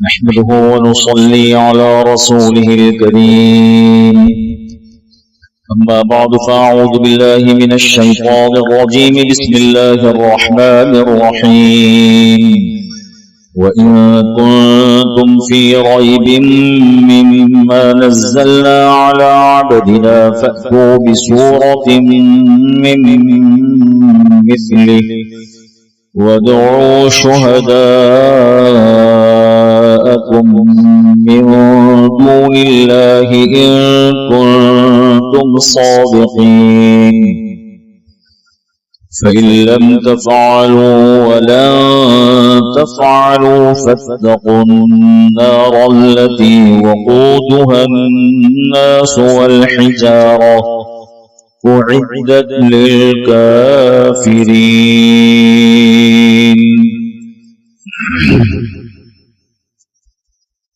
نحمده ونصلي على رسوله الكريم أما بعد فأعوذ بالله من الشيطان الرجيم بسم الله الرحمن الرحيم وإن كنتم في ريب مما نزلنا على عبدنا فأتوا بسورة من مثله وادعوا شهداءكم من دون الله إن كنتم صادقين فإن لم تفعلوا ولن تفعلوا فاتقوا النار التي وقودها الناس والحجارة أعدت للكافرين.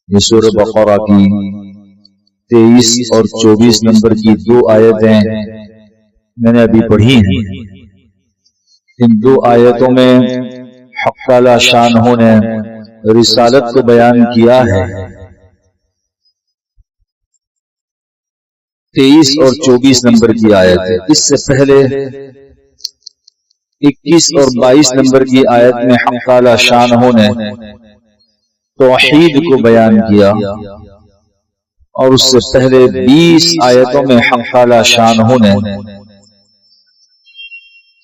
یہ سورہ بقرہ کی 23 اور 24 نمبر کی دو آیتیں میں نے ابھی پڑھی ہیں. ان دو آیتوں میں حق تعالی شانہ نے رسالت کو بیان کیا ہے. 23 اور 24 نمبر کی آیت ہے. اس سے پہلے 21 اور 22 نمبر کی آیت میں حق تعالی شانہ نے توحید کو بیان کیا اور اس سے پہلے 20 آیتوں میں حق تعالی شانہ نے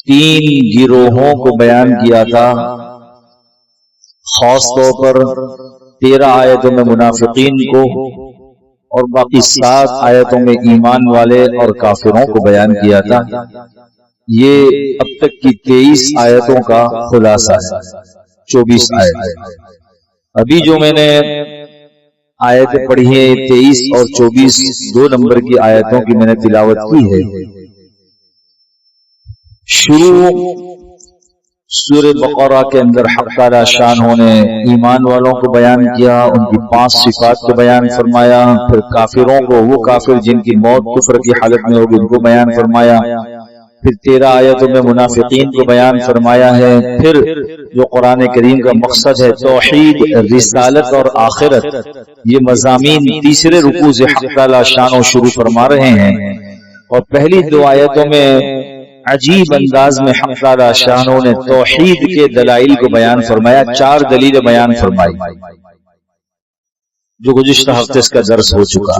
3 گروہوں کو بیان کیا تھا. خاص طور پر 13 آیتوں میں منافقین کو اور باقی 7 آیتوں میں ایمان والے اور کافروں کو بیان کیا تھا. یہ اب تک کی 23 آیتوں کا خلاصہ ہے. 24 آیت ابھی جو میں نے آیتیں پڑھی ہیں 23 اور 24 دو نمبر کی آیتوں کی میں نے تلاوت کی ہے. شروع سورہ بقرہ کے اندر حق تعالی شانہ نے ایمان والوں کو بیان کیا، ان کی 5 صفات کو بیان فرمایا. پھر کافروں کو، وہ کافر جن کی موت کفر کی حالت میں ہوگی، ان کو بیان فرمایا. پھر 13 آیتوں میں منافقین کو بیان فرمایا ہے. پھر جو قرآن کریم کا مقصد ہے توحید، رسالت اور آخرت، یہ مضامین تیسرے رکوع سے حق تعالی شانہ شروع فرما رہے ہیں. اور پہلی 2 آیتوں میں عجیب انداز میں حق تعالی شانہ نے توحید کے دلائل کو بیان فرمایا. 4 دلیلیں بیان فرمائی جو گزشتہ ہفتے اس کا درس ہو چکا.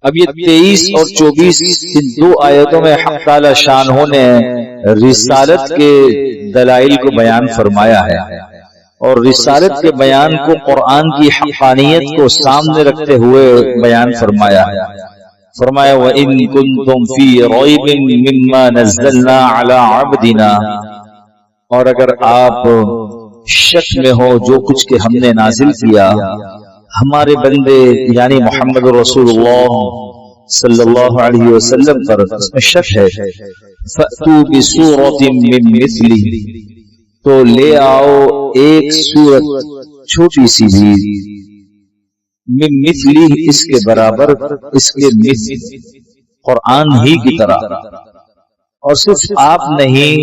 اب یہ 23 اور 24 ان 2 آیتوں میں حق تعالی شانہ نے رسالت کے دلائل کو بیان فرمایا ہے اور رسالت کے بیان کو قرآن کی حقانیت کو سامنے رکھتے ہوئے بیان فرمایا ہے. فرمایا وَإِن كُنتُمْ فِي رَيْبٍ مِّمَّا نَزَّلْنَا عَلَىٰ عَبْدِنَا، اور اگر آپ شک میں ہو جو کچھ کہ ہم نے نازل کیا ہمارے بندے یعنی محمد رسول اللہ صلی اللہ علیہ وسلم پر، اس میں شک ہے، فَأْتُوا بِسُورَةٍ مِّن مِّثْلِهِ، تو لے آؤ ایک سورت چھوٹی سی بھی، من مثلی، اس کے برابر، اس کے مثل، قرآن ہی کی طرح. اور صرف آپ نہیں،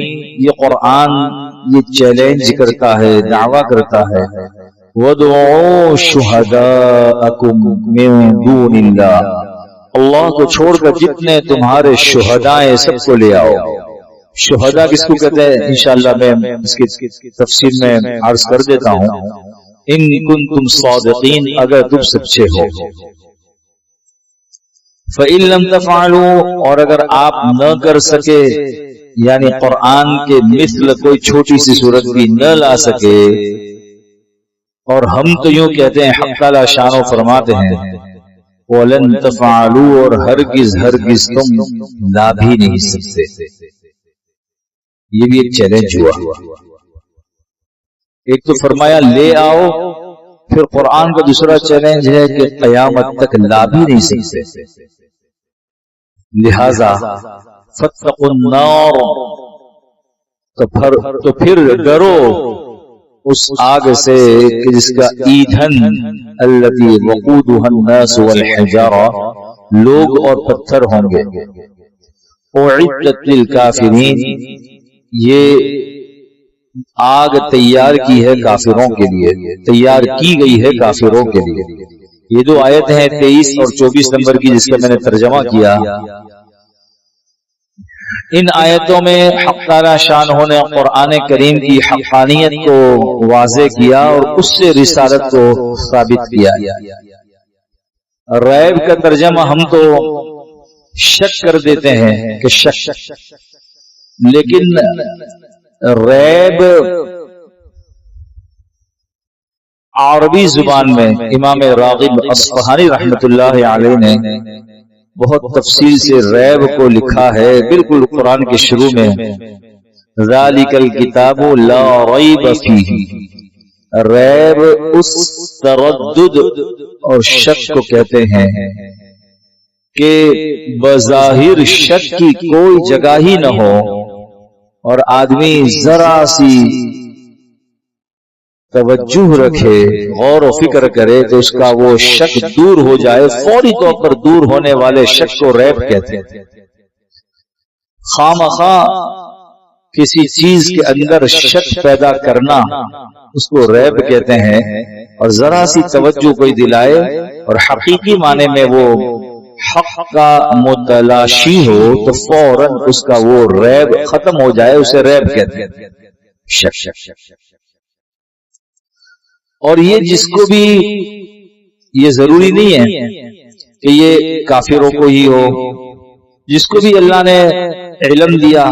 یہ قرآن یہ چیلنج کرتا ہے، دعویٰ کرتا ہے وَادْعُوا شُهَدَاءَكُم مِّن دُونِ اللَّهِ، اللہ کو چھوڑ کر جتنے تمہارے شہداء ہیں سب کو لے آؤ. شہداء کس کو کہتے ہیں انشاءاللہ میں اس کی تفصیل میں عرض کر دیتا ہوں. ان کنتم صادقین، اگر تم سچے ہو. فَإِن لَّمْ تَفْعَلُوا، اور اگر آپ نہ کر سکے یعنی قرآن کے مثل کوئی چھوٹی سی صورت بھی نہ لا سکے، اور ہم تو یوں کہتے ہیں حق تعالی شانہ فرماتے ہیں وَلَن تَفْعَلُوا، اور ہرگز ہرگز تم لا بھی نہیں سکتے. یہ بھی ایک چیلنج ہوا. ایک تو فرمایا لے آؤ، پھر قرآن کا دوسرا چیلنج ہے کہ قیامت تک لا بھی نہیں سکتے. لہذا فاتقوا النار، تو پھر ڈرو اس آگ سے جس کا ایندھن الذی وقودها الناس والحجارہ، لوگ اور پتھر ہوں گے. اعدت للکافرین، یہ آگ تیار کی ہے کافروں کے لیے، تیار کی گئی ہے کافروں کے لیے۔ یہ دو آیت ہیں 23 اور 24 نمبر کی، جس کا میں نے ترجمہ کیا۔ ان آیتوں میں حق تعالی شانہ نے قرآن کریم کی حقانیت کو واضح کیا اور اس سے رسالت کو ثابت کیا۔ ریب کا ترجمہ ہم تو شک کر دیتے ہیں کہ شک، لیکن ریب عربی زبان میں امام راغب اصفہانی رحمۃ اللہ علیہ نے بہت تفصیل سے ریب کو لکھا ہے، بالکل قرآن کے شروع میں ذالک الکتاب لا ریب فیہ۔ ریب اس تردد اور شک کو کہتے ہیں کہ بظاہر شک کی کوئی جگہ ہی نہ ہو اور آدمی ذرا سی توجہ رکھے، غور و فکر کرے تو اس کا وہ شک دور ہو جائے۔ فوری طور پر دور ہونے والے شک کو ریب کہتے ہیں۔ خامخواہ کسی چیز کے اندر شک پیدا کرنا اس کو ریب کہتے ہیں، اور ذرا سی توجہ کوئی دلائے اور حقیقی معنی میں وہ حق کا متلاشی ہو تو فوراً اس کا وہ ریب ختم ہو جائے، اسے ریب کہتے ہیں، شک۔ اور یہ جس کو بھی، یہ ضروری نہیں ہے کہ یہ کافروں کو ہی ہو، جس کو بھی اللہ نے علم دیا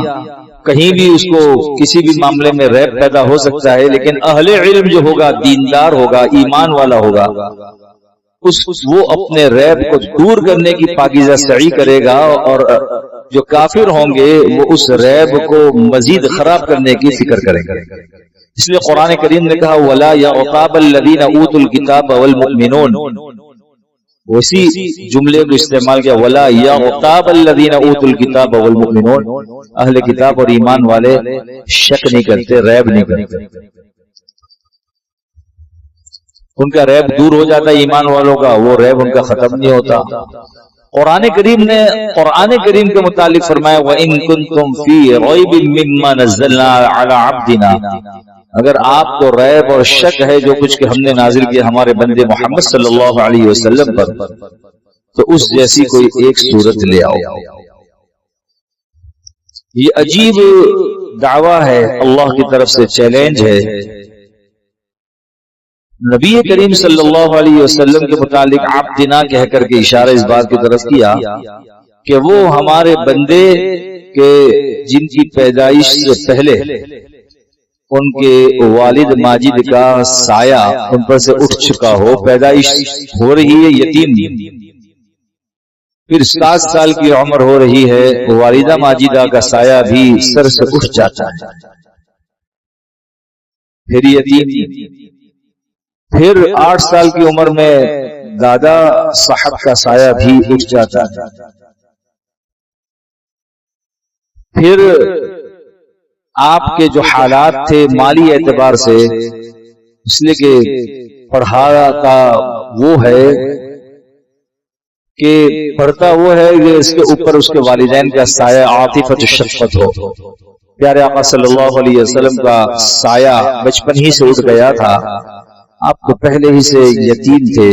کہیں بھی اس کو کسی بھی معاملے میں ریب پیدا ہو سکتا ہے، لیکن اہل علم جو ہوگا، دیندار ہوگا، ایمان والا ہوگا، وہ اپنے ریب کو دور کرنے کی پاکیزہ سعی کرے گا، اور جو کافر ہوں گے وہ اس ریب کو مزید خراب کرنے کی فکر کریں گے۔ اس لیے قرآن کریم نے کہا وَلَا يَعْقَابَ الَّذِينَ أُوتُوا الْكِتَابَ وَالْمُؤْمِنُونَ، اسی جملے کو استعمال کیا وَلَا يَعْقَابَ الَّذِينَ أُوتُوا الْكِتَابَ وَالْمُؤْمِنُونَ۔ اہل کتاب اور ایمان والے شک نہیں کرتے، ریب نہیں کرتے، ان کا ریب دور ہو جاتا ہے، ایمان والوں کا وہ ریب ان کا ختم نہیں ہوتا۔ قرآن کریم نے قرآن کریم کے متعلق فرمایا وَإِن كُنتُمْ فِي رَيْبٍ مِّمَّا نَزَّلْنَا عَلَىٰ عَبْدِنَا، اگر آپ کو ریب اور شک ہے جو کچھ کہ ہم نے نازل کیا ہمارے بندے محمد صلی اللہ علیہ وسلم پر، تو اس جیسی کوئی ایک صورت لے آؤ۔ یہ عجیب دعویٰ ہے، اللہ کی طرف سے چیلنج ہے۔ نبی کریم صلی اللہ علیہ وسلم کے متعلق عبدنا کہہ کر کے اشارہ اس بات کی طرف کیا کہ وہ ہمارے بندے کے جن کی پیدائش سے پہلے ان کے والد ماجد کا سایہ ان پر سے اٹھ چکا ہو، پیدائش ہو رہی ہے یتیم، پھر 7 سال کی عمر ہو رہی ہے، والدہ ماجدہ کا سایہ بھی سر سے اٹھ جاتا ہے، پھر یتیم، پھر 8 سال کی عمر میں دادا صاحب کا سایہ بھی اٹھ جاتا ہے، پھر آپ کے جو حالات تھے مالی اعتبار سے، اس لیے کہ پڑھاتا وہ ہے کہ پڑھتا وہ ہے کہ اس کے اوپر اس کے والدین کا سایہ عاطفت شفقت ہو۔ پیارے آقا صلی اللہ علیہ وسلم کا سایہ بچپن ہی سے اٹھ گیا تھا، آپ تو پہلے ہی سے یتیم تھے،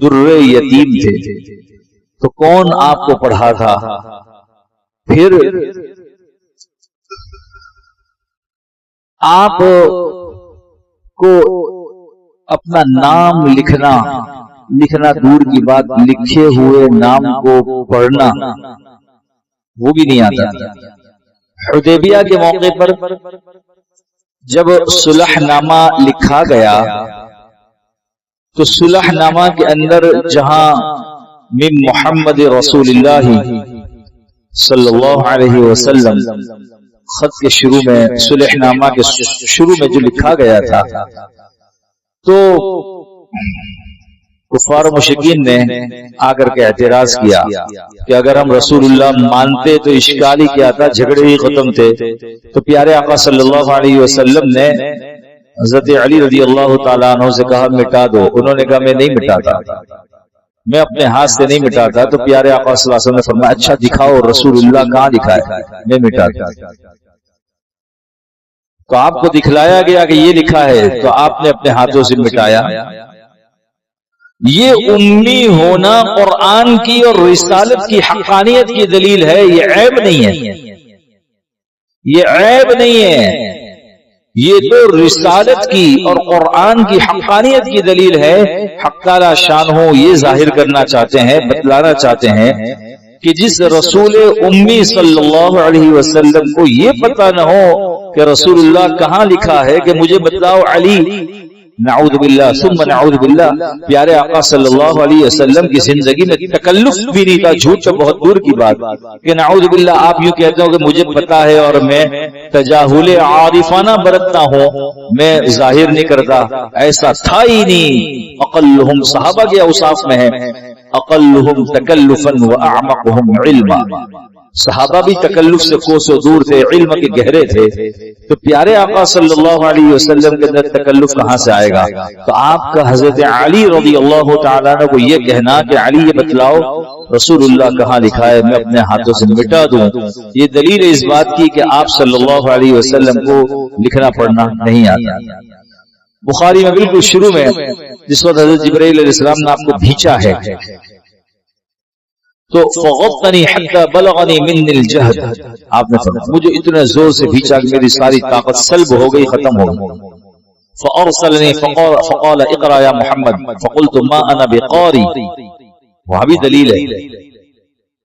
درے یتیم تھے، تو کون آپ کو پڑھا تھا؟ پھر آپ کو اپنا نام لکھنا دور کی بات، لکھے ہوئے نام کو پڑھنا وہ بھی نہیں آتا۔ حدیبیہ کے موقع پر جب صلح نامہ لکھا گیا تو صلح نامہ کے اندر جہاں من محمد رسول اللہ صلی اللہ علیہ وسلم خط کے شروع میں، صلح نامہ کے شروع میں جو لکھا گیا تھا، تو کفار و مشرکین نے آ کر کے اعتراض کیا کہ اگر ہم رسول اللہ مانتے تو اشکال ہی کیا تھا، جھگڑے ہی ختم تھے۔ تو پیارے آقا صلی اللہ علیہ وسلم نے حضرت علی رضی اللہ تعالیٰ عنہ سے کہا مٹا دو، انہوں نے کہا میں نہیں مٹاتا، میں اپنے ہاتھ سے نہیں مٹاتا۔ تو پیارے آقا صلی اللہ علیہ وسلم نے فرمایا اچھا دکھاؤ رسول اللہ کہاں لکھا ہے، میں مٹاتا۔ تو آپ کو دکھلایا گیا کہ یہ لکھا ہے تو آپ نے اپنے ہاتھوں سے مٹایا. یہ امی ہونا قرآن کی اور رسالت کی حقانیت کی دلیل ہے. یہ عیب نہیں ہے, یہ عیب نہیں ہے, یہ تو رسالت کی اور قرآن کی حقانیت کی دلیل ہے. حق تعالی شانہ یہ ظاہر کرنا چاہتے ہیں, بتلانا چاہتے ہیں کہ جس رسول امی صلی اللہ علیہ وسلم کو یہ پتہ نہ ہو کہ رسول اللہ کہاں لکھا ہے کہ مجھے بتلاؤ علی, نعوذ باللہ ثم نعوذ باللہ. پیارے آقا صلی اللہ علیہ وسلم کی زندگی میں تکلف بھی نہیں تھا, جھوٹ تو بہت دور کی بات کہ نعوذ باللہ آپ یوں کہتے ہو کہ مجھے پتا ہے اور میں تجاہل عارفانہ برتتا ہوں, میں ظاہر نہیں کرتا. ایسا تھا ہی نہیں. اقلہم صحابہ کے اوصاف میں ہے اقلہم تکلفا واعمقہم علما. صحابہ بھی تکلف سے کوسوں دور تھے, علم کے گہرے تھے. تو پیارے آقا صلی اللہ علیہ وسلم کے اندر تکلف کہاں سے آئے گا؟ تو آپ کا حضرت علی رضی اللہ تعالیٰ عنہ کو یہ کہنا کہ علی یہ بتلاؤ رسول اللہ کہاں لکھا ہے, میں اپنے ہاتھوں سے مٹا دوں, یہ دلیل اس بات کی کہ آپ صلی اللہ علیہ وسلم کو لکھنا پڑھنا نہیں آتا. بخاری میں بالکل شروع میں جس وقت حضرت جبرائیل علیہ السلام نے آپ کو بھیجا ہے تو فغطنی حتی بلغنی من الجہد, آپ نے فرمایا مجھے اتنے زور سے بھیچا کہ میری ساری طاقت سلب ہو گئی, ختم ہو گئی. فارسلنی فقال اقرا یا محمد فقلت ما انا بقاری. وہاں بھی دلیل ہے,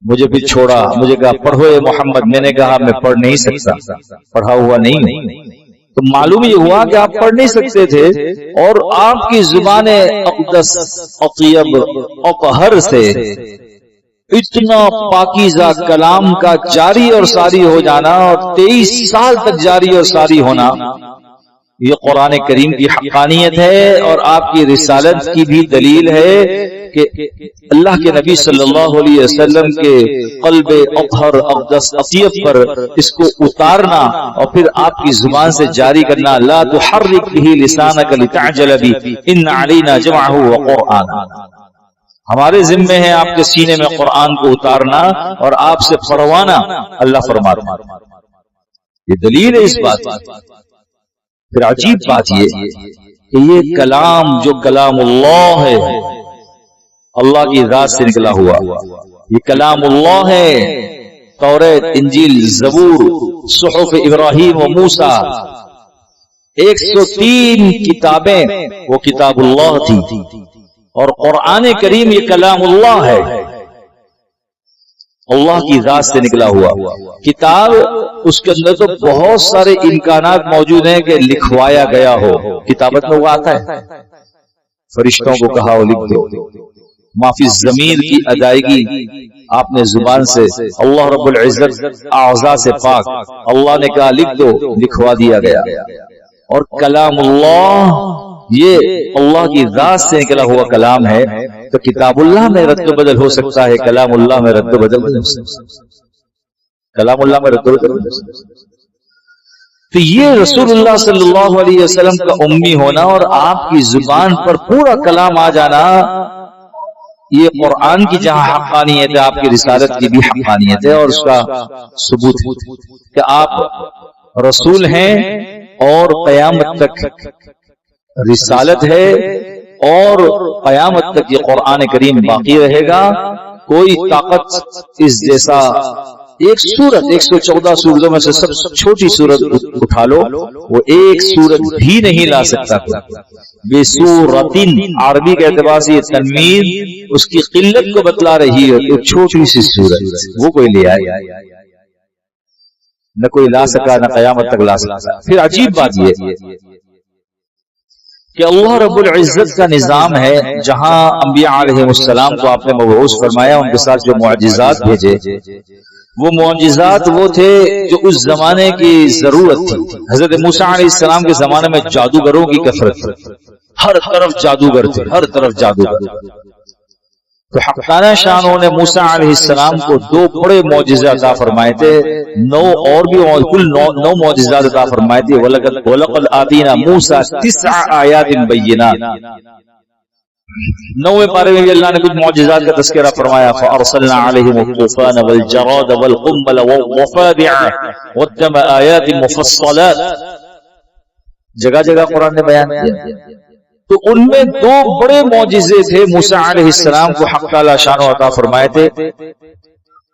مجھے پھر چھوڑا, مجھے کہا پڑھو اے محمد, میں نے کہا میں پڑھ نہیں سکتا, پڑھا ہوا نہیں ہوں. تو معلوم یہ ہوا کہ آپ پڑھ نہیں سکتے تھے اور آپ کی زبان اقدس اطیب اطہر سے اتنا پاکیزہ کلام کا جاری اور ساری ہو جانا اور 23 سال تک جاری اور ساری ہونا, یہ قرآن کریم کی حقانیت ہے اور آپ کی رسالت کی بھی دلیل ہے کہ اللہ کے نبی صلی اللہ علیہ وسلم کے قلب اطہر اقدس اطیب پر اس کو اتارنا اور پھر آپ کی زبان سے جاری کرنا. لا تحرک به لسانک لتعجل به ان علینا جمعہ وقرآنہ. ہمارے ذمے ہے آپ کے سینے میں قرآن کو اتارنا اور آپ سے پڑھوانا. اللہ فرماتا ہے یہ دلیل ہے اس بات. پھر عجیب بات یہ کہ یہ کلام جو کلام اللہ ہے, اللہ کی ذات سے نکلا ہوا, یہ کلام اللہ ہے. توریت, انجیل, زبور, صحف ابراہیم و موسیٰ, 103 کتابیں وہ کتاب اللہ تھی اور قرآن کریم یہ کلام اللہ ہے, اللہ کی ذات سے نکلا ہوا کتاب. اس کے اندر تو بہت سارے امکانات موجود ہیں کہ لکھوایا گیا ہو. کتابت میں وہ آتا ہے, فرشتوں کو کہا وہ لکھ دو. معافی ضمیر کی ادائیگی آپ نے زبان سے, اللہ رب العزت اعضاء سے پاک, اللہ نے کہا لکھ دو, لکھوا دیا گیا. اور کلام اللہ یہ اللہ کی ذات سے نکلا ہوا کلام ہے. تو کتاب اللہ میں رد و بدل ہو سکتا ہے, کلام اللہ میں رد و بدل نہیں ہو سکتا. کلام اللہ میں رد و بدل نہیں ہو سکتا. تو یہ رسول اللہ صلی اللہ علیہ وسلم کا امی ہونا اور آپ کی زبان پر پورا کلام آ جانا, یہ قرآن کی جہاں حقانیت ہے آپ کی رسالت کی بھی حقانیت ہے اور اس کا ثبوت ہے کہ آپ رسول ہیں اور قیامت تک رسالت ہے اور قیامت تک یہ قرآن کریم باقی رہے گا. کوئی طاقت اس جیسا ایک سورت 114 سورتوں میں سے سب چھوٹی سورت اٹھا لو, وہ ایک سورت بھی نہیں لا سکتا. بے سورتن عربی کے اعتبار سے یہ تنوین اس کی قلت کو بتلا رہی ہے. ایک چھوٹی سی سورت وہ کوئی لے آئے, نہ کوئی لا سکا, نہ قیامت تک لا سکا. پھر عجیب بات یہ کہ اللہ رب العزت کا نظام ہے جہاں انبیاء علیہ السلام کو آپ نے مبعوث فرمایا, ان کے ساتھ جو معجزات بھیجے وہ معجزات وہ تھے جو اس زمانے کی ضرورت تھی. حضرت موسیٰ علیہ السلام کے زمانے میں جادوگروں کی کثرت تھی, ہر طرف جادوگر تھے, ہر طرف جادوگر. تو حق تعالی شانہ نے موسیٰ علیہ السلام کو 2 بڑے معجزے عطا فرمائے تھے, 9 اور بھی کل 9 معجزات عطا فرمائے تھے. وَلَقَدْ آتَيْنَا مُوسَىٰ 9 آیات بینات. 9ویں پارے میں بھی اللہ نے کچھ معجزات کا تذکرہ فرمایا. فَأَرْسَلْنَا عَلَيْهِمُ الطُّوفَانَ وَالْجَرَادَ وَالْقُمَّلَ وَالضَّفَادِعَ وَالدَّمَ آيَاتٍ مُفَصَّلَاتٍ. جگہ جگہ قرآن نے بیان کیا. تو ان میں دو بڑے معجزے تھے موسیٰ علیہ السلام کو حق تعالی شان و عطا فرمائے تھے.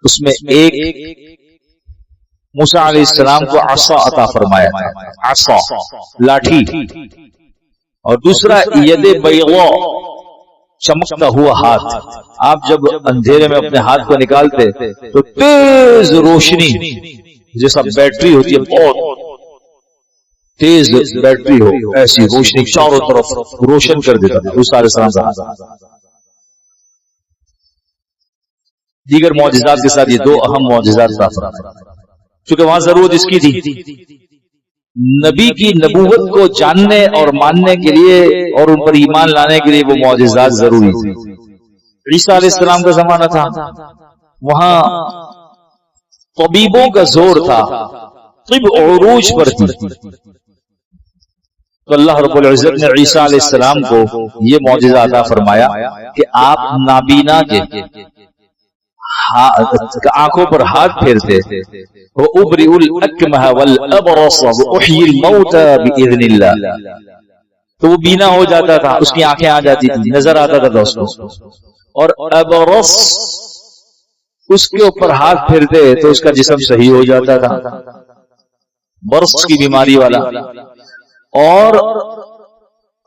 اس میں ایک موسیٰ علیہ السلام کو عصا عطا فرمایا تھا، عصا لاٹھی، اور دوسرا ید بیضاء چمکتا ہوا ہاتھ. آپ جب اندھیرے میں اپنے ہاتھ کو نکالتے تو تیز روشنی جیسا بیٹری ہوتی ہے، بہت تیز بیٹری ہو ایسی روشنی چاروں طرف روشن کر دیتا تھا موسیٰ علیہ السلام کا ہاتھ. دیگر معجزات کے ساتھ یہ دو اہم معجزات عطا فرمائے. چونکہ وہاں ضرورت اس کی تھی، نبی کی نبوت کو جاننے اور ماننے کے لیے اور ان پر ایمان لانے کے لیے وہ معجزات ضروری تھی. عیسیٰ علیہ السلام کا زمانہ تھا، وہاں طبیبوں کا زور تھا، طب عروج پر تھی. تو اللہ رب العزت نے عیسیٰ علیہ السلام کو یہ معجزہ عطا فرمایا کہ آپ نابینا کے آنکھوں پر ہاتھ پھیرتے، وَأُبْرِئُ الْأَكْمَحَ وَالْأَبْرَصَ وَأُحْيِي الْمَوْتَى بِإِذْنِ اللَّهِ. تو وہ بینا ہو جاتا تھا، اس کی آنکھیں آ جاتی تھی، نظر آتا تھا اس کو. اور ابرص اس کے اوپر ہاتھ پھیرتے تو اس کا جسم صحیح ہو جاتا تھا، برص کی بیماری والا. اور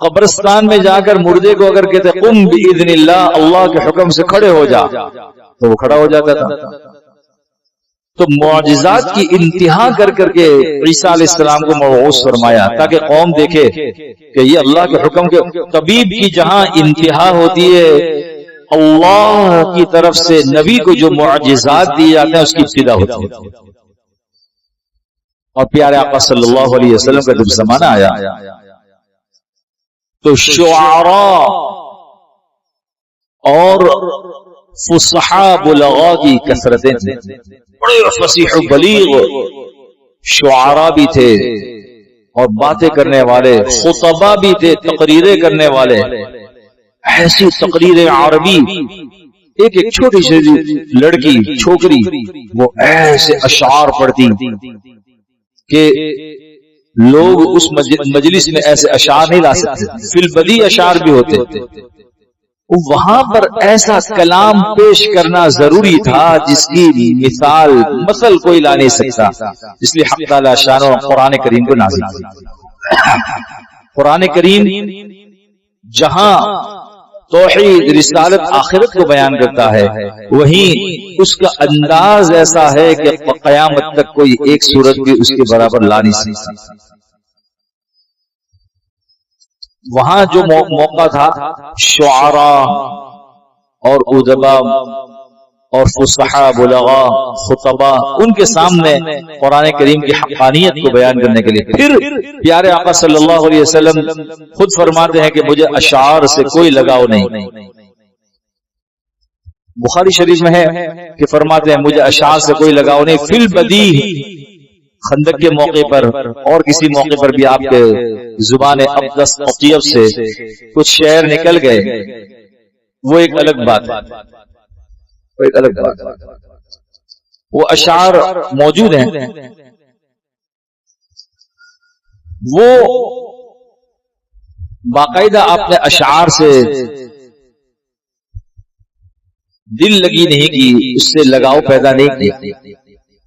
قبرستان میں جا کر مردے کو اگر کہتے قم بإذن اللہ، اللہ کے حکم سے کھڑے ہو جا، تو وہ کھڑا ہو جاتا تھا. تو معجزات کی انتہا کر کر کے عیسیٰ علیہ السلام کو مبعوث فرمایا تاکہ قوم دیکھے کہ یہ اللہ کے حکم کے طبیب کی جہاں انتہا ہوتی ہے، اللہ کی طرف سے نبی کو جو معجزات دیے جاتے ہیں اس کی ابتدا ہوتی ہے. اور پیارے آقا صلی اللہ علیہ وسلم کا جب زمانہ آیا تو شعراء اور فصحاء بلغاء کی کثرتیں تھیں. بڑے فصیح و بلیغ شعراء بھی تھے اور باتیں کرنے والے، خطباء بھی تھے، تقریریں کرنے والے. ایسی تقریر عربی، ایک ایک چھوٹی سی لڑکی چھوکری وہ ایسے اشعار پڑھتی کہ لوگ اس مجلس میں ایسے اشعار نہیں لا سکتے. فی البدیع اشعار بھی ہوتے. وہاں پر ایسا کلام پیش کرنا ضروری تھا جس کی مثل کوئی لا نہیں سکتا، اس لیے حق تعالی شان اور قرآن کریم کو نازل کیا. قرآن کریم جہاں توحید، رسالت، آخرت کو بیان کرتا ہے، وہیں اس کا انداز ایسا ہے کہ قیامت تک کوئی ایک سورت بھی اس کے برابر لا نہیں سکتا. وہاں جو موقع تھا شعراء اور ادباء اور فصحاء بلغاء خطباء، ان کے سامنے قرآن کریم کی حقانیت کو بیان کرنے کے لیے. پھر پیارے آقا صلی اللہ علیہ وسلم خود فرماتے ہیں کہ مجھے اشعار سے کوئی لگاؤ نہیں. بخاری شریف میں ہے کہ فرماتے ہیں مجھے اشعار سے کوئی لگاؤ نہیں. فی البدیع، خندق کے موقع پر اور کسی موقع پر بھی آپ کے زبان اقدس اطیب سے کچھ شعر نکل گئے، وہ ایک الگ بات ہے، وہ ایک الگ بات ہے. وہ اشعار موجود ہیں، وہ باقاعدہ آپ نے اشعار سے دل لگی نہیں کی، اس سے لگاؤ پیدا نہیں کی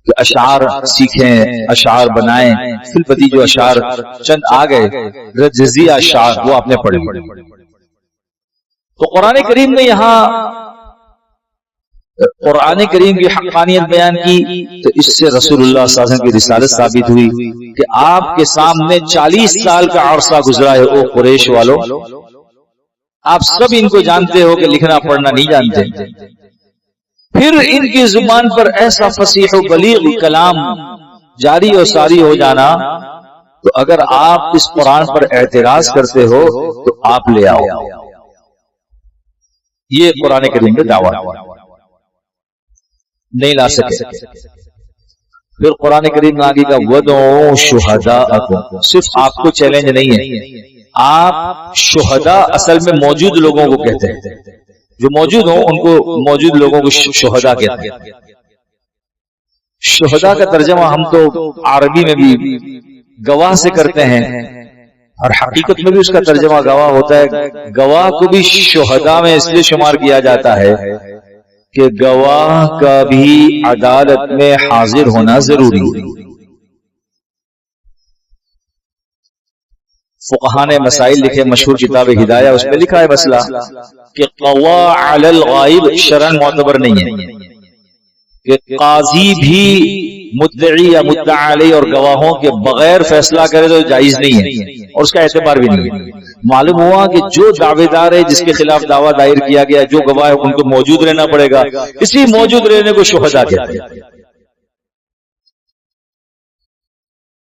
کہ اشعار سیکھیں، اشعار بنائیں. فی البدیع جو اشعار چند آ گئے رجزیہ اشعار، وہ آپ نے پڑھے. تو قرآن کریم نے یہاں قرآن کریم کی حقانیت بیان کی تو اس سے رسول اللہ صلی اللہ علیہ وسلم کی رسالت ثابت ہوئی کہ آپ کے سامنے 40 سال کا عرصہ گزرا ہے. او قریش والو، آپ سب ان کو جانتے ہو کہ لکھنا پڑھنا نہیں جانتے. پھر ان کی زبان پر ایسا فصیح و بلیغ کلام جاری اور ساری ہو جانا، تو اگر آپ اس قرآن پر اعتراض کرتے ہو تو آپ لے آؤ. یہ قرآن کریم کا دعویٰ نہیں لا سکے. پھر قرآن کریم میں آگے کا وَدْعُوا شُهَدَاءَكُمْ، صرف آپ کو چیلنج نہیں ہے، آپ شہداء اصل میں موجود لوگوں کو کہتے ہیں، جو موجود ہوں ان کو موجود لوگوں کو شہداء کہتے ہیں. شہداء کا ترجمہ ہم تو عربی میں بھی گواہ سے کرتے ہیں، اور حقیقت میں بھی اس کا ترجمہ گواہ ہوتا ہے. گواہ کو بھی شہداء میں اس لیے شمار کیا جاتا ہے کہ گواہ کا بھی عدالت میں حاضر ہونا ضروری ہے. فقہاء نے مسائل لکھے، مشہور کتاب ہدایہ، اس میں لکھا ہے مسئلہ کہ قوا علی الغائب شرعاً معتبر نہیں ہے، کہ قاضی بھی مدعی یا مدعا علیہ اور گواہوں کے بغیر فیصلہ کرے تو جائز نہیں ہے اور اس کا اعتبار بھی نہیں ہے. معلوم ہوا کہ جو دعوے دار ہے جس کے خلاف دعویٰ دائر کیا گیا، جو گواہ ہے ان کو موجود رہنا پڑے گا. اسی موجود رہنے کو شہداء کہتے ہیں.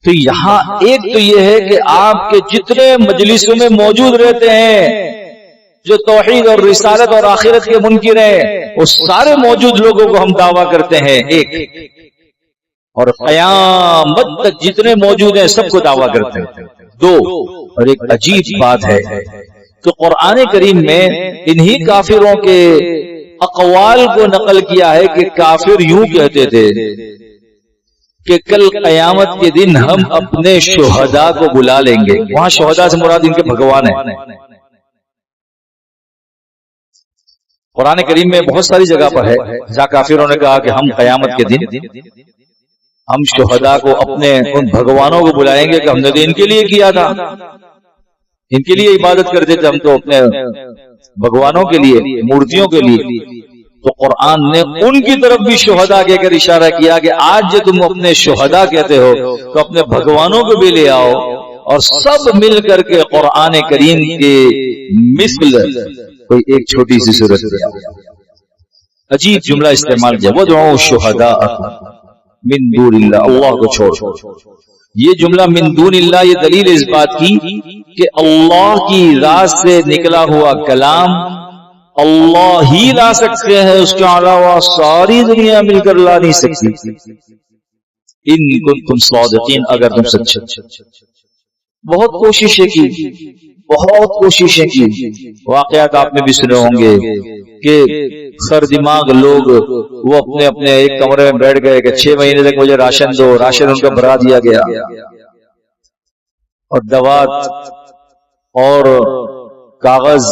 تو یہاں ایک تو یہ ہے کہ آپ کے جتنے مجلسوں میں موجود رہتے ہیں جو توحید اور رسالت اور آخرت کے منکر ہیں، وہ سارے موجود لوگوں کو ہم دعویٰ کرتے ہیں ایک، اور قیامت تک جتنے موجود ہیں سب کو دعویٰ کرتے ہیں دو. اور ایک عجیب بات ہے کہ قرآن کریم میں انہی کافروں کے اقوال کو نقل کیا ہے کہ کافر یوں کہتے تھے کہ کل قیامت کے دن ہم اپنے شہداء کو بلا لیں گے. وہاں شہداء سے مراد ان کے بھگوان ہیں. قرآن کریم میں بہت ساری جگہ پر ہے جہاں کافروں نے کہا کہ ہم قیامت کے دن ہم شہداء کو اپنے ان بھگوانوں کو بلائیں گے کہ ہم نے تو ان کے لیے کیا تھا، ان کے لیے عبادت کرتے تھے، ہم تو اپنے بھگوانوں کے لیے، مورتیوں کے لیے. تو قرآن نے ان کی طرف بھی شہداء کہہ کر اشارہ کیا کہ آج جو تم اپنے شہداء کہتے ہو تو اپنے بھگوانوں کو بھی لے آؤ اور سب مل کر کے قرآن کریم کے مثل کوئی ایک چھوٹی سی صورت دیا. عجیب جملہ استعمال کیا، وَادْعُوا شُهَدَاءَكُمْ من دون اللہ، اللہ کو چھوڑ. یہ جملہ من دون اللہ یہ دلیل اس بات کی کہ اللہ کی ذات سے نکلا ہوا کلام اللہ ہی لا سکتے ہیں، اس کے علاوہ ساری دنیا مل کر لا نہیں سکتی. ان کنتم صادقین، اگر تم سچے. بہت کوششیں کی، بہت کوششیں کی. واقعات آپ نے بھی سنے ہوں گے کہ سر دماغ لوگ وہ اپنے اپنے ایک کمرے میں بیٹھ گئے کہ 6 مہینے تک مجھے راشن دو، راشن ان کو بھرا دیا گیا اور دوات اور کاغذ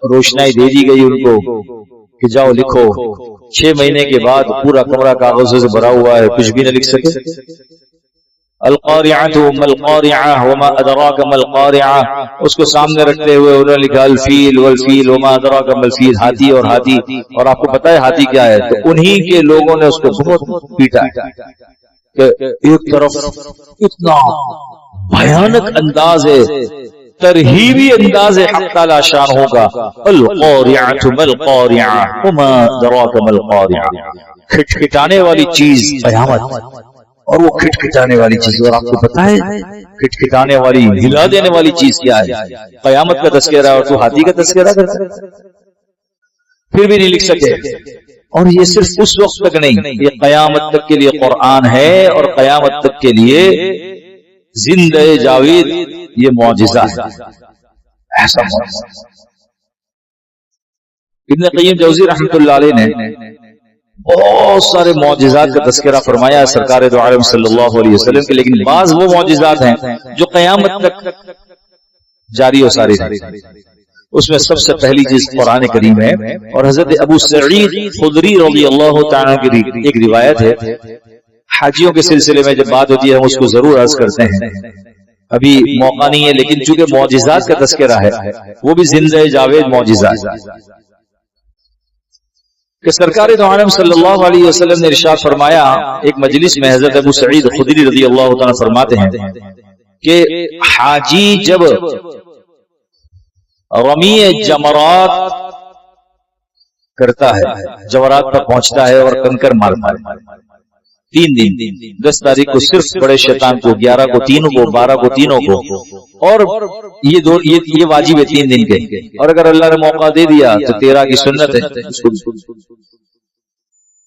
روشنائی دے دی گئی ان کو کہ جاؤ لکھو. 6 مہینے کے بعد پورا کمرہ کاغذوں سے بھرا ہوا ہے، کچھ بھی نہ لکھ سکے. القارعۃ ما القارعۃ وما ادراک ما القارعۃ، اس کو سامنے رکھتے ہوئے انہوں نے لکھا الفیل والفیل وما ادراک ما الفیل، ہاتھی اور ہاتھی. اور آپ کو پتا ہے ہاتھی کیا ہے؟ تو انہی کے لوگوں نے اس کو بہت پیٹا کہ ایک طرف اتنا بھیانک انداز ہے، ترہیبی انداز ہے حق تعالی شان ہوگا، القارعۃ ما القارعۃ وما ادراک ما القارعۃ، کھٹکھٹانے والی چیز قیامت. اور وہ کھٹکھٹانے والی چیز، اور آپ کو پتا ہے کھٹکھٹانے والی ہلا دینے والی چیز کیا ہے؟ قیامت کا تذکرہ ہے، اور تو ہاتھی کا تذکرہ کرتا ہے. پھر بھی نہیں لکھ سکے. اور یہ صرف اس وقت تک نہیں، یہ قیامت تک کے لیے قرآن ہے، اور قیامت تک کے لیے زندہ جاوید یہ معجزہ ہے. ایسا معجزہ. ابن قیم جوزی رحمۃ اللہ علیہ نے بہت سارے معجزات کا تذکرہ فرمایا ہے سرکار دو عالم صلی اللہ علیہ وسلم کے، لیکن بعض وہ معجزات ہیں جو قیامت تک جاری و ساری ہیں. اس میں سب سے پہلی چیز قرآن کریم ہے. اور حضرت ابو سعید خدری رضی اللہ تعالیٰ کی ایک روایت ہے. حاجیوں کے سلسلے میں جب بات ہوتی ہے ہم اس کو ضرور عرض کرتے ہیں، ابھی موقع نہیں ہے، لیکن چونکہ معجزات کا تذکرہ ہے وہ بھی زندہ جاوید معجزہ ہے کہ سرکار دو عالم صلی اللہ علیہ وسلم نے ارشاد فرمایا. ایک مجلس میں حضرت ابو سعید خدری رضی اللہ تعالیٰ فرماتے ہیں کہ حاجی جب رمی جمرات کرتا ہے، جمرات پر پہنچتا ہے اور کنکر مارتا ہے 3 دن، 10 تاریخ کو صرف بڑے شیطان کو، 11 کو تینوں کو، 12 کو تینوں کو، اور یہ واجب ہے 3 دن کے. اور اگر اللہ نے موقع دے دیا تو 13 کی سنت ہے.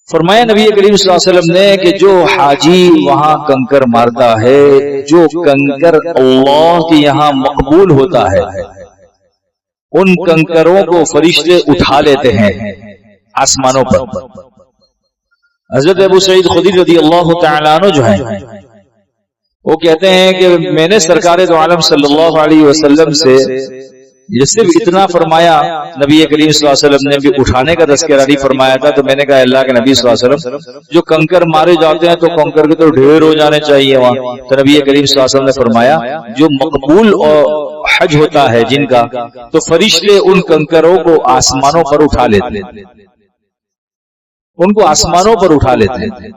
فرمایا نبی کریم صلی اللہ علیہ وسلم نے کہ جو حاجی وہاں کنکر مارتا ہے، جو کنکر اللہ کے یہاں مقبول ہوتا ہے، ان کنکروں کو فرشتے اٹھا لیتے ہیں آسمانوں پر. حضرت ابو سعید خدری رضی اللہ تعالیٰ عنہ جو ہیں وہ کہتے ہیں کہ میں نے سرکار دو عالم صلی اللہ علیہ وسلم سے یہ صرف اتنا فرمایا، نبی کریم صلی اللہ علیہ وسلم نے بھی اٹھانے کا تذکرہ نہیں فرمایا تھا، تو میں نے کہا اللہ کے نبی صلی اللہ علیہ وسلم جو کنکر مارے جاتے ہیں تو کنکر کے تو ڈھیر ہو جانے چاہیے وہاں، تو نبی کریم صلی اللہ علیہ وسلم نے فرمایا جو مقبول اور حج ہوتا ہے جن کا، تو فرشتے ان کنکروں کو آسمانوں پر اٹھا لیتے ہیں، ان کو آسمانوں پر اٹھا لیتے ہیں۔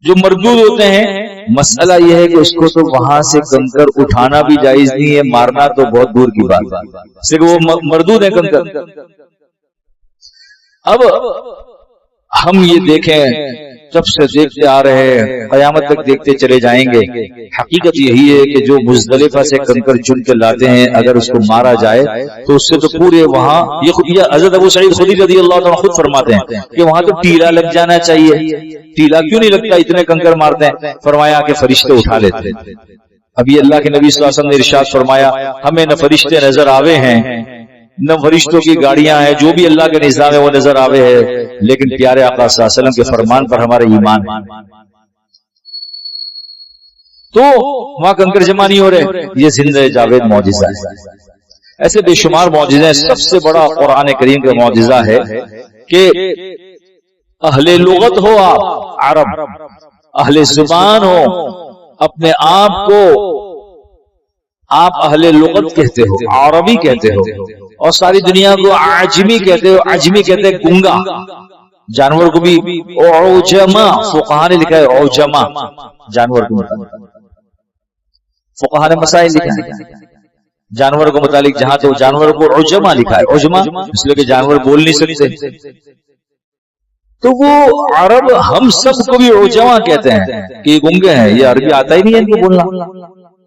جو مردود ہوتے ہیں مسئلہ یہ ہے کہ اس کو تو وہاں سے کنکر اٹھانا بھی جائز نہیں ہے، مارنا تو بہت دور کی بات ہے، صرف وہ مردود ہے کنکر۔ اب ہم یہ دیکھیں جب سے دیکھتے آ رہے ہیں قیامت تک دیکھتے چلے جائیں گے، حقیقت یہی ہے کہ جو مزدلفہ سے کنکر چن کے لاتے ہیں اگر اس کو مارا جائے تو اس سے تو پورے وہاں، یہ حضرت ابو سعید خدری رضی اللہ عنہ خود فرماتے ہیں کہ وہاں تو ٹیلا لگ جانا چاہیے، ٹیلا کیوں نہیں لگتا، اتنے کنکر مارتے ہیں، فرمایا کہ فرشتے اٹھا لیتے ہیں۔ ابھی اللہ کے نبی صلی اللہ علیہ وسلم نے ارشاد فرمایا ہمیں نہ فرشتے نظر آوے ہیں نہ فرشتوں کی گاڑیاں ہیں، جو بھی اللہ کے نظام ہے وہ نظر آوے ہے، لیکن پیارے آقا صلی اللہ علیہ وسلم کے فرمان پر ہمارے ایمان ہے، تو وہاں کنکر جمع نہیں ہو رہے۔ یہ زندہ جاوید معجزہ ہے، ایسے بے شمار معجزے ہیں۔ سب سے بڑا قرآن کریم کا معجزہ ہے کہ اہل لغت ہو، آپ عرب اہل زبان ہو، اپنے آپ کو آپ اہل لغت کہتے ہو، عربی کہتے ہو، اور ساری دنیا کو عجمی کہتے ہو۔ عجمی کہتے ہیں گونگا، جانور کو بھی عجما، فقہا نے لکھا ہے عجما جانور کو متعلق، فقہا نے مسائل لکھا ہے جانور کو متعلق، جہاں تو جانور کو عجما لکھا ہے، عجما اس لیے کہ جانور بول نہیں سکتے، تو وہ عرب ہم سب کو بھی عجما کہتے ہیں کہ یہ گونگے ہیں، یہ عربی آتا ہی نہیں ہے ان کو بولنا،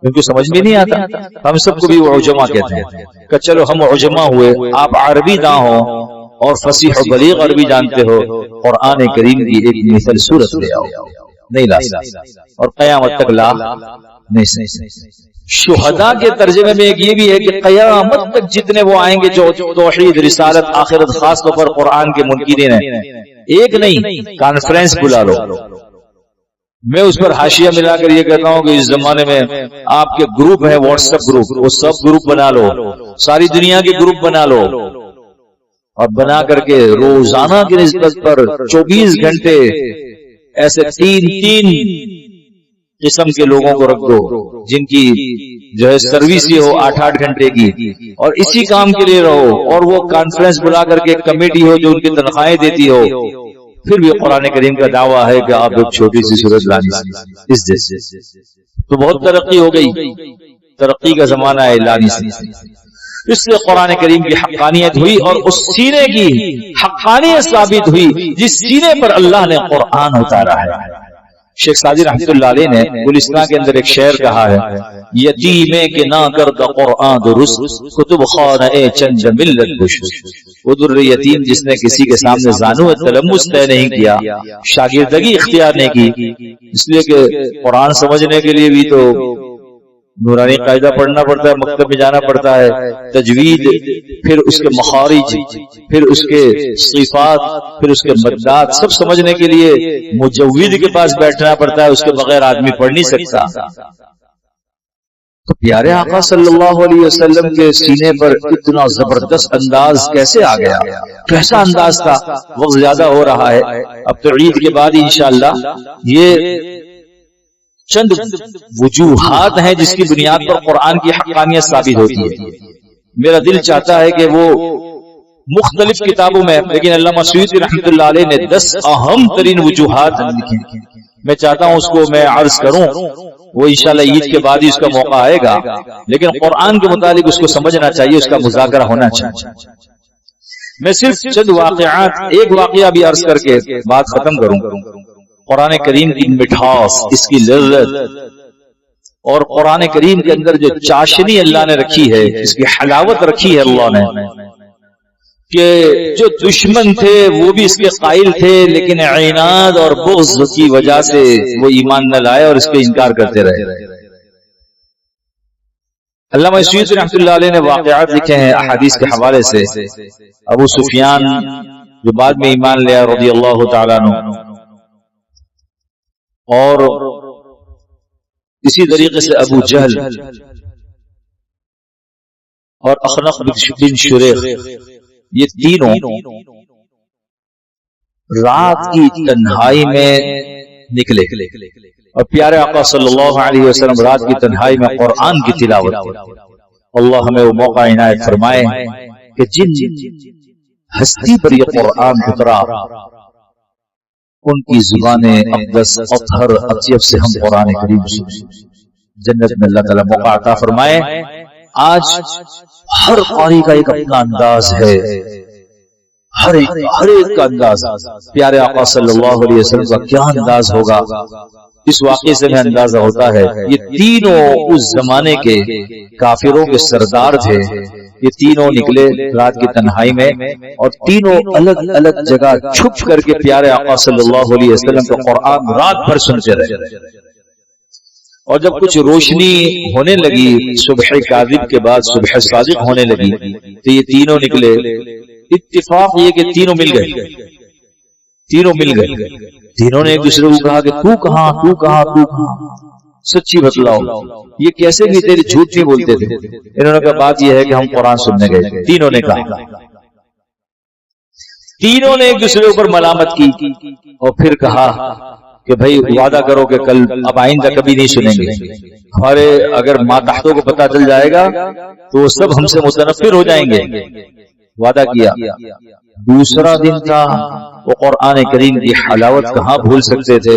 ان کو سمجھ میں نہیں آتا، ہم سب کو بھی وہ عجما کہتے ہیں کہ چلو ہم عجما ہوئے، آپ عربی نہ ہو اور فصیح و بلیغ عربی جانتے ہو، قرآن کریم کی ایک مثل سورت لے آؤ، نہیں لا سکتے اور قیامت تک لا نہیں سکتے۔ شہداء کے ترجمے میں ایک یہ بھی ہے کہ قیامت تک جتنے وہ آئیں گے جو توحید، رسالت، آخرت، خاص طور پر قرآن کے منکرین ہیں، ایک نہیں کانفرنس بلا لو۔ میں اس پر حاشیہ ملا کر یہ کہتا ہوں کہ اس زمانے میں آپ کے گروپ ہیں، واٹس ایپ گروپ، وہ سب گروپ بنا لو، ساری دنیا کے گروپ بنا لو، اور بنا کر کے روزانہ کی نسبت پر 24 گھنٹے ایسے تین قسم کے لوگوں کو رکھ دو جن کی جو ہے سروس یہ ہو 8-8 گھنٹے کی، اور اسی کام کے لیے رہو، اور وہ کانفرنس بلا کر کے ایک کمیٹی ہو جو ان کی تنخواہیں دیتی ہو، پھر بھی قرآن کریم کا دعویٰ ہے کہ آپ ایک چھوٹی سی صورت لانی اس جیسے، تو بہت ترقی ہو گئی، ترقی کا زمانہ ہے لانی سی، اس لیے قرآن کریم کی حقانیت ہوئی اور اس سینے کی حقانیت ثابت ہوئی جس سینے پر اللہ نے قرآن اتارا ہے۔ شیخ سعدی رحمۃ اللہ علیہ نے گلستان کے اندر ایک شعر کہا ہے، یتیمے کے نہ کرد قرآن درست، کتب خانہ چنج ملت بش، وہ در یتیم جس نے کسی کے سامنے زانو تلمس طے نہیں کیا، شاگردگی اختیار نہیں کی، اس لیے کہ قرآن سمجھنے کے لیے بھی تو نورانی قاعدہ پڑھنا پڑتا ہے، مکتب میں جانا پڑتا ہے، تجوید، پھر اس کے مخارج، پھر اس کے صفات، پھر اس کے مدات، سب سمجھنے کے لیے مجوید کے پاس بیٹھنا پڑتا ہے، اس کے بغیر آدمی پڑھ نہیں سکتا۔ تو پیارے آقا صلی اللہ علیہ وسلم کے سینے پر اتنا زبردست انداز کیسے آ گیا، کیسا انداز تھا؟ وقت زیادہ ہو رہا ہے، اب تو عید کے بعد انشاءاللہ یہ چند وجوہات ہیں جس کی بنیاد پر قرآن کی حقانیت ثابت ہوتی ہے۔ میرا دل چاہتا ہے کہ وہ مختلف کتابوں میں، لیکن علامہ سیوطی رحمۃ اللہ علیہ نے 10 اہم ترین وجوہات لکھی، میں چاہتا ہوں اس کو میں عرض کروں، وہ انشاءاللہ عید کے بعد ہی اس کا موقع آئے گا، لیکن قرآن کے متعلق اس کو سمجھنا چاہیے، اس کا مذاکرہ ہونا چاہیے۔ میں صرف چند واقعات، ایک واقعہ بھی عرض کر کے بات ختم کروں۔ قرآن کریم کی مٹھاس، اس کی لذت، اور قرآن کریم کے اندر جو چاشنی اللہ نے رکھی ہے، اس کی حلاوت رکھی ہے اللہ نے، کہ جو دشمن تھے وہ بھی اس کے قائل تھے، لیکن عناد اور بغض کی وجہ سے وہ ایمان نہ لائے اور اس کے انکار کرتے رہے۔ علامہ سیوطی رحمۃ اللہ علیہ نے واقعات لکھے ہیں احادیث کے حوالے سے۔ ابو سفیان جو بعد میں ایمان لیا رضی اللہ تعالیٰ عنہ، اور اسی طریقے سے ابو جہل اور اخنق بن شریح یہ تینوں رات کی تنہائی میں نکلے اور پیارے آقا صلی اللہ علیہ وسلم رات کی تنہائی میں قرآن کی تلاوت کی. اللہ ہمیں وہ موقع عنایت فرمائے کہ جن ہستی پر یہ قرآن اترا ان کی زبانیں اقدس اطہر اطیب سے ہم قرآن کریم جنت میں اللہ تعالیٰ موقع عطا فرمائے. آج ہر قاری کا ایک اپنا انداز ہے، ہر ایک کا انداز. پیارے آقا صلی اللہ علیہ وسلم کا کیا انداز ہوگا اس واقعے سے میں اندازہ ہوتا ہے. یہ تینوں اس زمانے کے کافروں کے سردار تھے. یہ تینوں نکلے رات کی تنہائی میں اور تینوں الگ الگ جگہ چھپ کر کے پیارے آقا صلی اللہ علیہ وسلم کا قرآن رات بھر سنتے رہے. اور جب کچھ روشنی ہونے لگی صبح کاذب کے بعد صبح صادق ہونے لگی تو یہ تینوں نکلے. اتفاق یہ کہ تینوں مل گئے. تینوں نے ایک دوسرے کو کہا کہ تو کہاں سچی بتلاؤ. یہ کیسے بھی تیری جھوٹ نہیں بولتے تھے. انہوں نے کہا بات یہ ہے کہ ہم قرآن سننے گئے. تینوں نے کہا. تینوں نے ایک دوسرے اوپر ملامت کی اور پھر کہا کہ بھائی وعدہ کرو کہ کل اب آئندہ کبھی نہیں سنیں گے. ہمارے اگر ماتحتوں کو پتہ چل جائے گا تو وہ سب ہم سے متنفر ہو جائیں گے. وعدہ کیا. دوسرا دن تھا. وہ قرآن کریم کی حلاوت کہاں بھول سکتے تھے.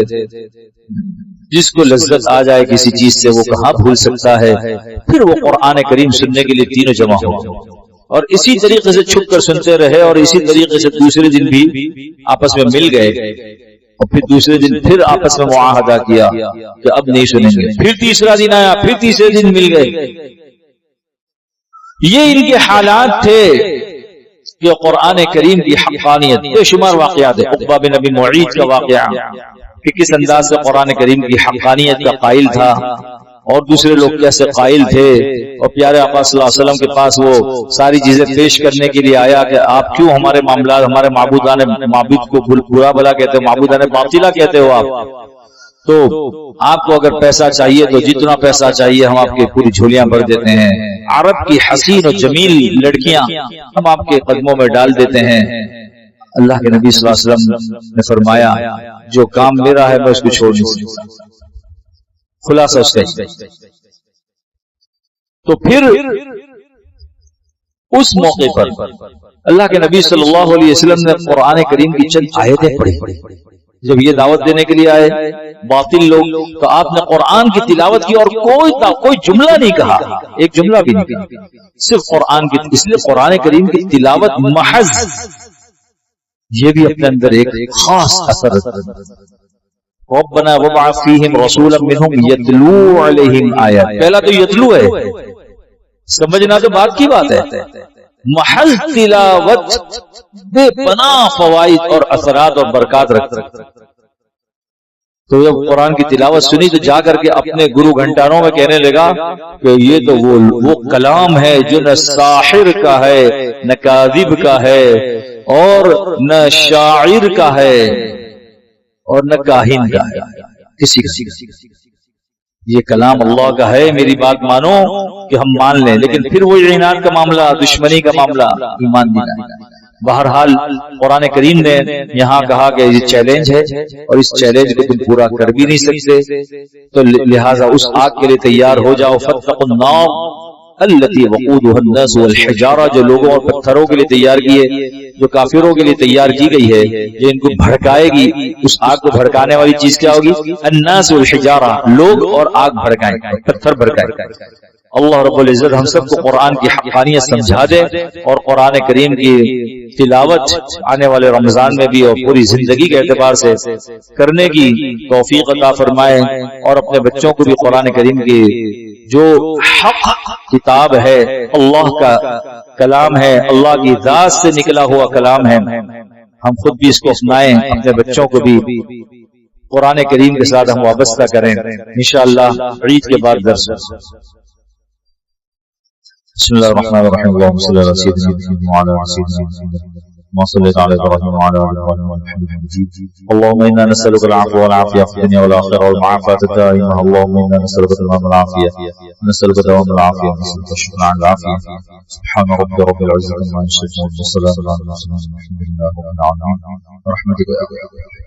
جس کو لذت آ جائے کسی چیز سے وہ کہاں بھول سکتا ہے. پھر وہ قرآن کریم سننے کے لیے تینوں جمع ہو اور اسی طریقے سے چھپ کر سنتے رہے اور اسی طریقے سے دوسرے دن بھی آپس میں مل گئے اور پھر دوسرے دن پھر آپس میں معاہدہ کیا کہ اب نہیں سنیں گے. پھر تیسرا دن آیا, پھر تیسرے دن مل گئے. یہ ان کے حالات تھے کہ قرآن کریم کی حقانیت. بے شمار واقعات ہے. عقبہ بن ابی معیط کا واقعہ کہ کس انداز سے قرآن کریم کی حقانیت کا قائل تھا اور دوسرے لوگ کیسے قائل تھے. اور پیارے آقا صلی اللہ علیہ وسلم کے پاس وہ ساری چیزیں پیش کرنے کے لیے آیا کہ آپ کیوں ہمارے معاملات, ہمارے معبودان معبود کو برا بلا کہتے ہو, معبودان باطلہ کہتے ہو آپ. تو آپ کو اگر پیسہ چاہیے تو جتنا پیسہ چاہیے ہم آپ کے پوری جھولیاں بھر دیتے ہیں. عرب کی حسین و جمیل لڑکیاں ہم آپ کے قدموں میں ڈال دیتے ہیں. اللہ کے نبی صلی اللہ علیہ وسلم نے فرمایا جو کام میرا ہے میں اس کو چھوڑ نہیں سکتا. خلاصہ اس کا. تو پھر اس موقع پر اللہ کے نبی صلی اللہ علیہ وسلم نے قرآن کریم کی چند آیتیں پڑھی. جب یہ دعوت دینے کے لیے آئے باطل لوگ تو آپ نے قرآن کی تلاوت کی اور کوئی جملہ نہیں کہا, ایک جملہ بھی نہیں کہا, صرف قرآن کی. اس لیے قرآن کریم کی تلاوت محض یہ بھی اپنے اندر ایک خاص اثر ہے. ربنا وابعث فیہم رسولا منہم یتلو علیہم آیات. پہلا تو یتلو ہے, سمجھنا تو بات کی بات ہے. محض تلاوت بے پناہ فوائد اور اثرات اور برکات رکھتا. تو جب قرآن کی تلاوت سنی تو جا کر کے اپنے گرو گھنٹانوں میں کہنے لگا کہ یہ تو وہ کلام ہے جو نہ ساحر کا ہے نہ کاذب کا ہے اور نہ شاعر کا ہے اور نہ کاہن کا ہے. کسی یہ کلام اللہ کا ہے, میری بات مانو کہ ہم مان لیں. لیکن پھر وہ عناد کا معاملہ, دشمنی کا معاملہ, ایمان نہیں. بہرحال قرآن کریم نے یہاں کہا کہ یہ چیلنج ہے اور اس چیلنج کو تم پورا کر بھی نہیں سکتے تو لہٰذا اس آگ کے لیے تیار ہو جاؤ. فاتقوا النار التي وقودها الناس والحجارہ, جو لوگوں اور پتھروں کے لیے تیار کی ہے, جو کافروں کے لیے تیار کی گئی ہے, یہ ان کو بھڑکائے گی. اس آگ کو بھڑکانے والی چیز کیا ہوگی؟ الناس والحجارہ, لوگ اور آگ بھڑکائیں, پتھر بھڑکائیں. اللہ رب العزت ہم سب کو قرآن کی حقانیت سمجھا دے اور قرآن کریم کی تلاوت آنے والے رمضان میں بھی اور پوری زندگی کے اعتبار سے کرنے کی توفیق عطا فرمائے اور اپنے بچوں کو بھی قرآن کریم کی جو حق کتاب ہے, اللہ کا کلام ہے, اللہ کی ذات سے نکلا ہوا کلام ہے, ہم خود بھی اس کو اپنائیں, اپنے بچوں کو بھی قرآن کریم کے ساتھ ہم وابستہ کریں. انشاءاللہ عید کے بعد درس. بسم اللہ الرحمن الرحیم. اللهم صل علی سیدنا محمد وعلی آل سیدنا محمد. وصلى على ابراهيم وعلى ال ابراهيم والحمد مجيد. اللهم انا نسالك العفو والعافيه في الدنيا والاخره والمعافاه الدائمه. اللهم انا نسالك تمام العافيه، نسالك دوام العافيه، نسالك الشكر على العافيه. سبحان رب العزه عما يصفون، وسلام على المرسلين، والحمد لله رب العالمين. برحمتك يا